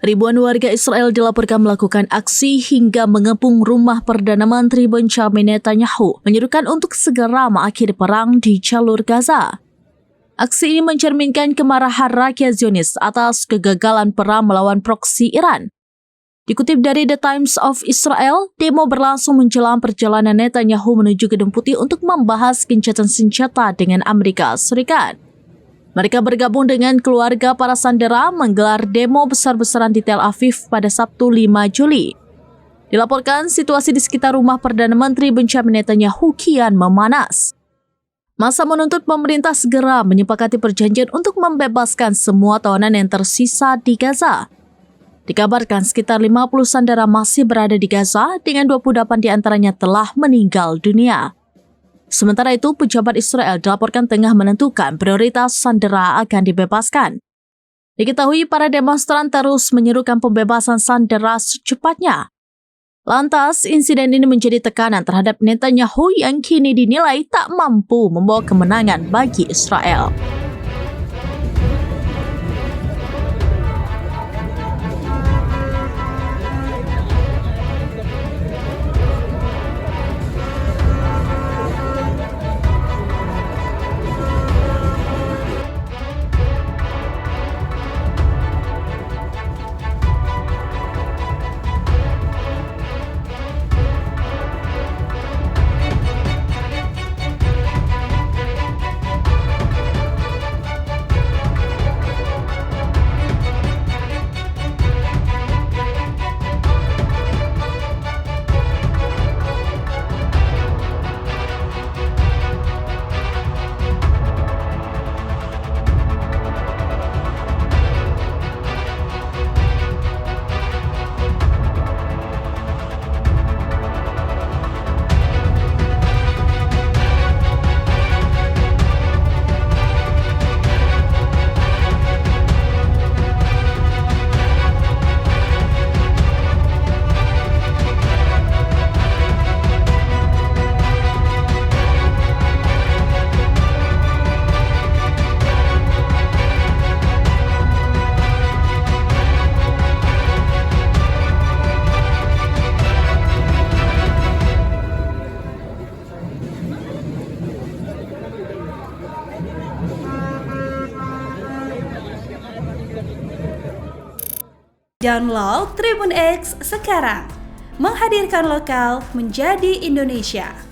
Ribuan warga Israel dilaporkan melakukan aksi hingga mengepung rumah Perdana Menteri Benjamin Netanyahu, menyerukan untuk segera mengakhiri perang di jalur Gaza. Aksi ini mencerminkan kemarahan rakyat Zionis atas kegagalan perang melawan proksi Iran. Dikutip dari The Times of Israel, demo berlangsung menjelang perjalanan Netanyahu menuju Gedung Putih untuk membahas gencatan senjata dengan Amerika Serikat. Mereka bergabung dengan keluarga para sandera menggelar demo besar-besaran di Tel Aviv pada Sabtu 5 Juli. Dilaporkan situasi di sekitar rumah Perdana Menteri Benjamin Netanyahu kian memanas. Massa menuntut pemerintah segera menyepakati perjanjian untuk membebaskan semua tawanan yang tersisa di Gaza. Dikabarkan sekitar 50 sandera masih berada di Gaza dengan 28 diantaranya telah meninggal dunia. Sementara itu, pejabat Israel dilaporkan tengah menentukan prioritas sandera akan dibebaskan. Diketahui para demonstran terus menyerukan pembebasan sandera secepatnya. Lantas, insiden ini menjadi tekanan terhadap Netanyahu yang kini dinilai tak mampu membawa kemenangan bagi Israel. Download Tribun X sekarang, menghadirkan lokal menjadi Indonesia.